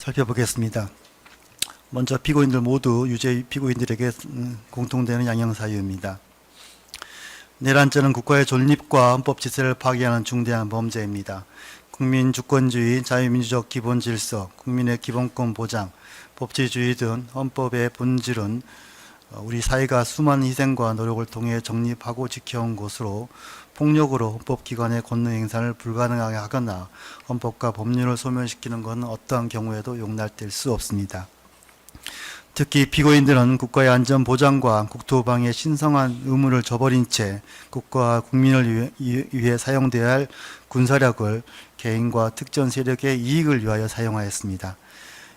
살펴보겠습니다. 먼저 피고인들 모두 유죄 피고인들에게 공통되는 양형사유입니다. 내란죄는 국가의 존립과 헌법 질서를 파괴하는 중대한 범죄입니다. 국민 주권주의, 자유민주적 기본질서, 국민의 기본권 보장, 법치주의 등 헌법의 본질은 우리 사회가 수많은 희생과 노력을 통해 정립하고 지켜온 것으로 폭력으로 헌법기관의 권능 행사를 불가능하게 하거나 헌법과 법률을 소멸시키는 것은 어떠한 경우에도 용납될 수 없습니다. 특히 피고인들은 국가의 안전 보장과 국토 방위의 신성한 의무를 저버린 채 국가와 국민을 위해 사용되어야 할 군사력을 개인과 특정 세력의 이익을 위하여 사용하였습니다.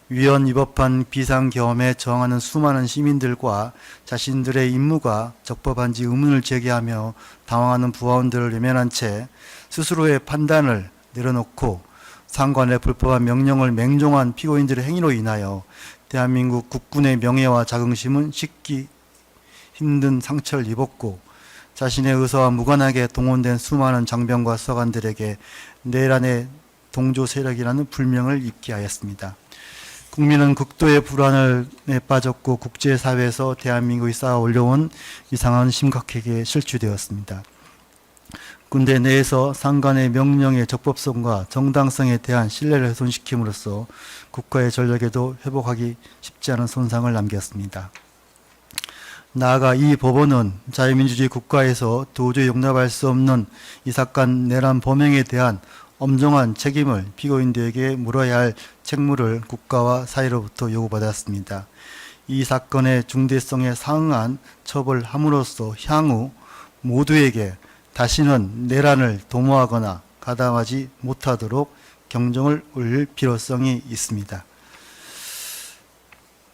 위헌 위법한 비상계엄에 저항하는 수많은 시민들과 자신들의 임무가 적법한지 의문을 제기하며 당황하는 부하원들을 외면한 채 스스로의 판단을 내려놓고 상관의 불법한 명령을 맹종한 피고인들의 행위로 인하여 대한민국 국군의 명예와 자긍심은 씻기 힘든 상처를 입었고 자신의 의사와 무관하게 동원된 수많은 장병과 수사관들에게 내란의 동조 세력이라는 불명을 입게 하였습니다. 국민은 극도의 불안에 빠졌고 국제사회에서 대한민국이 쌓아 올려온 이상한 심각하게 실추되었습니다. 군대 내에서 상관의 명령의 적법성과 정당성에 대한 신뢰를 훼손시킴으로써 국가의 전력에도 회복하기 쉽지 않은 손상을 남겼습니다. 나아가 이 법원은 자유민주주의 국가에서 도저히 용납할 수 없는 이 사건 내란 범행에 대한 엄정한 책임을 피고인들에게 물어야 할 책무를 국가와 사회로부터 요구받았습니다. 이 사건의 중대성에 상응한 처벌을 함으로써 향후 모두에게 다시는 내란을 도모하거나 가담하지 못하도록 경종을 울릴 필요성이 있습니다.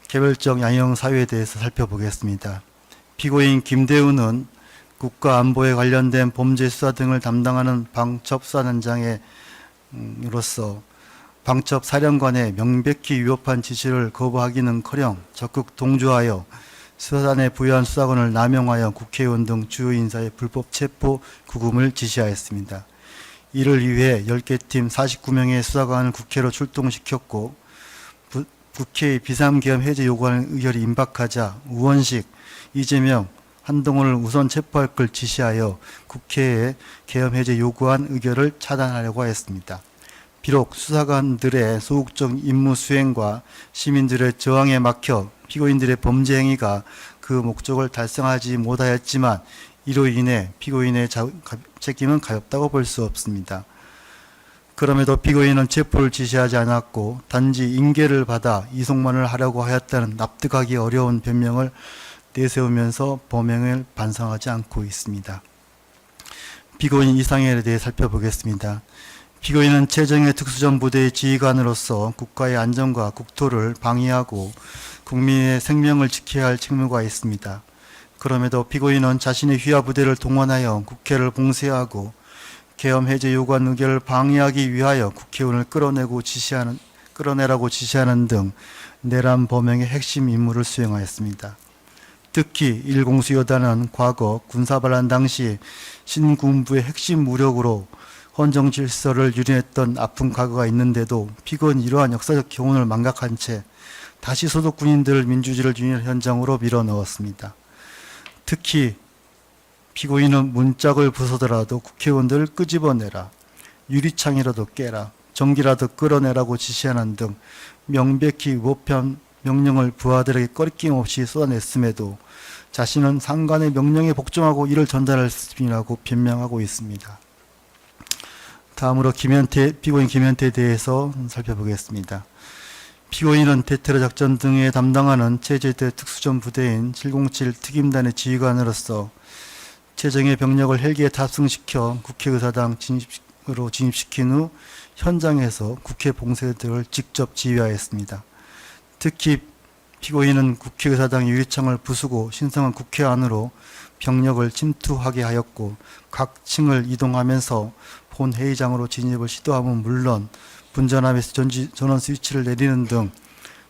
개별적 양형 사유에 대해서 살펴보겠습니다. 피고인 김대우는 국가안보에 관련된 범죄 수사 등을 담당하는 방첩수사단장으로서 방첩사령관의 명백히 위법한 지시를 거부하기는커녕 적극 동조하여 수사단에 부여한 수사권을 남용하여 국회의원 등 주요 인사의 불법 체포, 구금을 지시하였습니다. 이를 위해 10개 팀 49명의 수사관을 국회로 출동시켰고 국회의 비상계엄 해제 요구하는 의결이 임박하자 우원식, 이재명, 한동훈을 우선 체포할 걸 지시하여 국회에 계엄 해제 요구한 의결을 차단하려고 했습니다. 비록 수사관들의 소극적 임무 수행과 시민들의 저항에 막혀 피고인들의 범죄 행위가 그 목적을 달성하지 못하였지만 이로 인해 피고인의 책임은 가볍다고 볼 수 없습니다. 그럼에도 피고인은 체포를 지시하지 않았고 단지 인계를 받아 이송만을 하려고 하였다는 납득하기 어려운 변명을 내세우면서 범행을 반성하지 않고 있습니다. 피고인 이상현에 대해 살펴보겠습니다. 피고인은 최정예 특수전부대의 지휘관으로서 국가의 안전과 국토를 방위하고 국민의 생명을 지켜야 할 책무가 있습니다. 그럼에도 피고인은 자신의 휘하 부대를 동원하여 국회를 봉쇄하고 계엄 해제 요구한 의결을 방해하기 위하여 국회의원을 끌어내라고 지시하는 등 내란 범행의 핵심 임무를 수행하였습니다. 특히 일공수여단은 과거 군사반란 당시 신군부의 핵심 무력으로 헌정 질서를 유린했던 아픈 과거가 있는데도 피고는 이러한 역사적 교훈을 망각한 채 다시 소속 군인들을 민주주의를 유린하는 현장으로 밀어넣었습니다. 특히 피고인은 문짝을 부숴더라도 국회의원들을 끄집어내라, 유리창이라도 깨라, 전기라도 끌어내라고 지시하는 등 명백히 위법한 명령을 부하들에게 꺼리낌없이 쏟아냈음에도 자신은 상관의 명령에 복종하고 이를 전달했음이라고 변명하고 있습니다. 다음으로 피고인 김현태에 대해서 살펴보겠습니다. 피고인은 대테러 작전 등에 담당하는 체제대 특수전부대인 707 특임단의 지휘관으로서 최정예 병력을 헬기에 탑승시켜 국회의사당 진입으로 진입시킨 후 현장에서 국회 봉쇄들을 직접 지휘하였습니다. 특히 피고인은 국회의사당 유리창을 부수고 신성한 국회 안으로 병력을 침투하게 하였고 각 층을 이동하면서 본회의장으로 진입을 시도함은 물론 분전함에서 전원 스위치를 내리는 등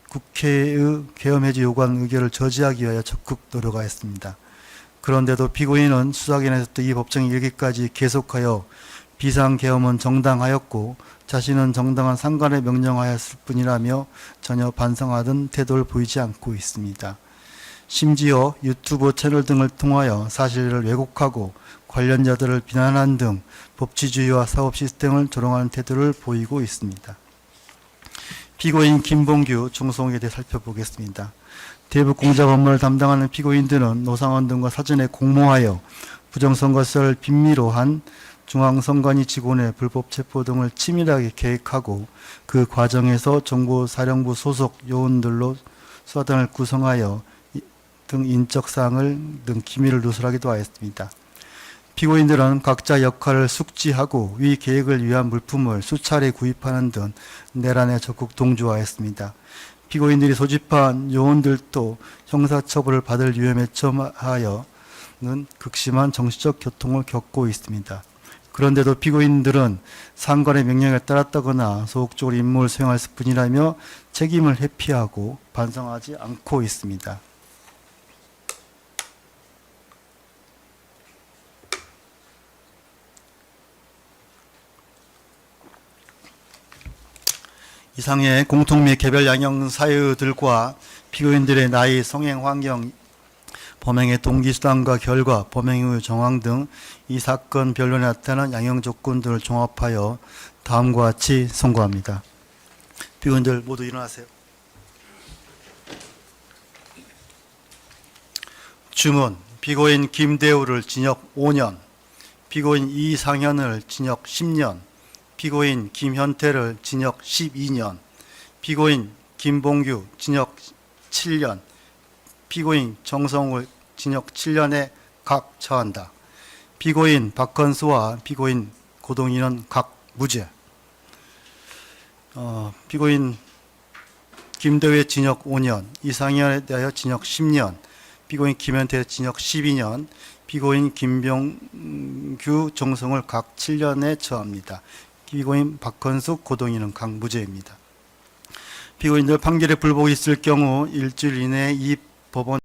국회의 계엄 해제 요구한 의결을 저지하기 위하여 적극 노력하였습니다. 그런데도 피고인은 수사기관에서부터 이 법정 일기까지 계속하여 비상계엄은 정당하였고 자신은 정당한 상관에 명령하였을 뿐이라며 전혀 반성하던 태도를 보이지 않고 있습니다. 심지어 유튜브 채널 등을 통하여 사실을 왜곡하고 관련자들을 비난한 등 법치주의와 사법 시스템을 조롱하는 태도를 보이고 있습니다. 피고인 김봉규 중성에 대해 살펴보겠습니다. 대북 공작 업무를 담당하는 피고인들은 노상원 등과 사전에 공모하여 부정선거세를 빈미로 한 중앙선관위 직원의 불법 체포 등을 치밀하게 계획하고 그 과정에서 정보사령부 소속 요원들로 수사단을 구성하여 등 인적사항을 등 기밀을 누설하기도 하였습니다. 피고인들은 각자 역할을 숙지하고 위 계획을 위한 물품을 수차례 구입하는 등 내란에 적극 동조하였습니다. 피고인들이 소집한 요원들도 형사처벌을 받을 위험에 처하여는 극심한 정신적 고통을 겪고 있습니다. 그런데도 피고인들은 상관의 명령에 따랐다거나 소극적으로 임무를 수행했을 뿐이라며 책임을 회피하고 반성하지 않고 있습니다. 이상의 공통 및 개별 양형 사유들과 피고인들의 나이, 성행 환경, 범행의 동기 수단과 결과, 범행 후 정황 등 이 사건 변론에 나타나는 양형 조건들을 종합하여 다음과 같이 선고합니다. 피고인들 모두 일어나세요. 주문. 피고인 김대우를 징역 5년, 피고인 이상현을 징역 10년, 피고인 김현태를 징역 12년, 피고인 김봉규 징역 7년, 피고인 정성을 징역 7년에 각 처한다. 피고인 박헌수와 피고인 고동희는 각 무죄. 피고인 김대우의 징역 5년, 이상현에 대하여 징역 10년, 피고인 김현태의 징역 12년, 피고인 김병규 정성을 각 7년에 처합니다. 피고인 박헌수, 고동희는 각 무죄입니다. 피고인들 판결에 불복이 있을 경우 일주일 이내에 이 법원